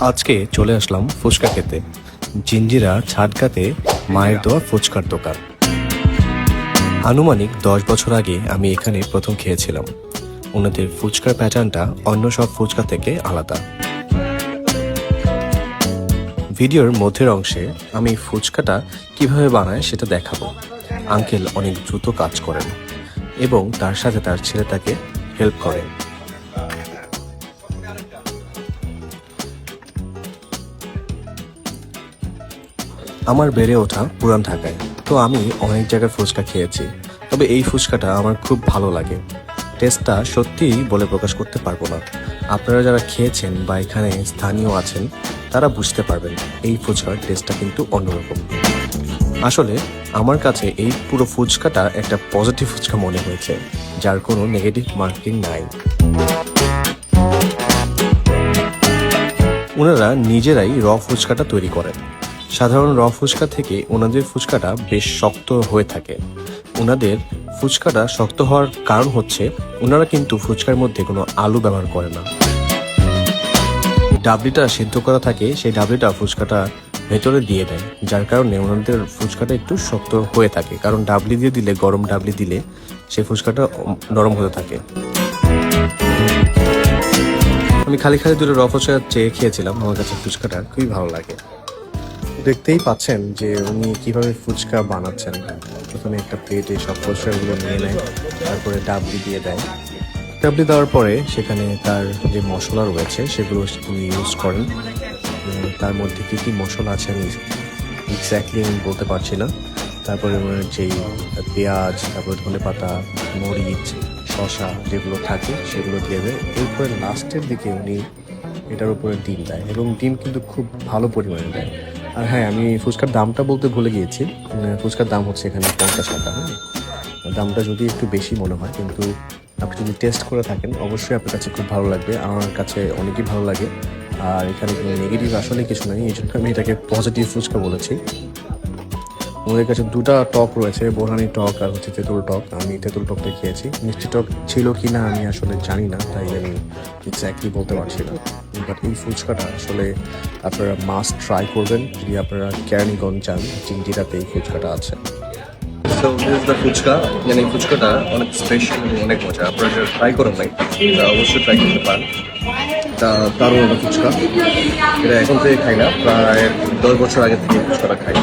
আজকে চলে আসলাম ফুচকা খেতে। জিঞ্জিরা ছাটকাতে মায়ের দেওয়া ফুচকার দোকান। আনুমানিক 10 বছর আগে আমি এখানে প্রথম খেয়েছিলাম। ওনাদের ফুচকার প্যাটার্নটা অন্য সব ফুচকা থেকে আলাদা। ভিডিওর মধ্যের অংশে আমি ফুচকাটা কিভাবে বানায় সেটা দেখাবো। আঙ্কেল অনেক দ্রুত কাজ করেন এবং তার সাথে তার ছেলে তাকে হেল্প করেন। আমার বেড়ে ওঠা পুরান ঢাকায়, তো আমি অনেক জায়গার ফুচকা খেয়েছি, তবে এই ফুচকাটা আমার খুব ভালো লাগে। টেস্টটা সত্যিই বলে প্রকাশ করতে পারবো না। আপনারা যারা খেয়েছেন বা এখানে স্থানীয় আছেন তারা বুঝতে পারবেন এই ফুচকার টেস্টটা কিন্তু অন্যরকম। আসলে আমার কাছে এই পুরো ফুচকাটা একটা পজিটিভ ফুচকা মনে হয়েছে, যার কোনো নেগেটিভ মার্কিং নাই। ওনারা নিজেরাই র ফুচকাটা তৈরি করেন। সাধারণ র ফুচকা থেকে ওনাদের ফুচকাটা বেশ শক্ত হয়ে থাকে। ওনাদের ফুচকাটা শক্ত হওয়ার কারণ হচ্ছে ওনারা কিন্তু ফুচকার মধ্যে কোনো আলু ব্যবহার করে না। ডাবলিটা সিদ্ধ করা থাকে, সেই ডাবলিটা ফুচকাটা ভেতরে দিয়ে দেয়, যার কারণে ওনাদের ফুচকাটা একটু শক্ত হয়ে থাকে। কারণ ডাবলি দিয়ে দিলে, গরম ডাবলি দিলে সেই ফুচকাটা নরম হতে থাকে। আমি খালি দুটো র ফুচকা চেয়ে খেয়েছিলাম। আমার কাছে ফুচকাটা খুবই ভালো লাগে। দেখতেই পাচ্ছেন যে উনি কিভাবে ফুচকা বানাচ্ছেন। প্রথমে একটা প্লেটে সব ফুচকাগুলো নিয়ে নেয়, তারপরে ডাবলি দিয়ে দেয়। ডাবলি দেওয়ার পরে সেখানে তার যে মশলা রয়েছে সেগুলো উনি ইউজ করেন। তার মধ্যে কী কী মশলা আছে আমি এক্স্যাক্টলি আমি বলতে পারছি না। তারপরে ওনার যেই পেঁয়াজ, তারপরে ধনেপাতা, মরিচ, শসা যেগুলো থাকে সেগুলো দিয়ে দেয়। এরপরে লাস্টের দিকে উনি এটার উপরে ডিম দেয়, এবং ডিম কিন্তু খুব ভালো পরিমাণে দেয়। আর হ্যাঁ, আমি ফুচকার দামটা বলতে ভুলে গিয়েছি। ফুচকার দাম হচ্ছে এখানে 50 টাকা। হ্যাঁ, দামটা যদি একটু বেশি মনে হয়, কিন্তু আপনি যদি টেস্ট করে থাকেন অবশ্যই আপনার কাছে খুব ভালো লাগবে। আমার কাছে অনেকই ভালো লাগে। আর এখানে কোনো নেগেটিভ আসলে কিছু নেই, এই জন্য আমি এটাকে পজিটিভ ফুচকা বলেছি। ওদের কাছে দুটা টক রয়েছে, বোরহানি টক আর হচ্ছে তেঁতুল টক। আমি তেঁতুল টকটা খেয়েছি। মিষ্টি টক ছিল কি না আমি আসলে জানি না, তাই আমি এক্স্যাক্টলি বলতে পারছি না। বাট এই ফুচকাটা আসলে আপনারা মাস্ট ট্রাই করবেন যদি আপনারা কেরানীগঞ্জ যান। জিঞ্জিরাতে এই ফুচকাটা আছে। So this is the fuchka. এই ফুচকাটা অনেক স্পেশাল, অনেক মজা। আপনারা যারা ট্রাই করেন নাই তা অবশ্যই ট্রাই করতে পারেন। তা দারুণ একটা ফুচকা। এটা এখন থেকে খাই না, প্রায় 10 বছর আগে থেকে ফুচকাটা খাই।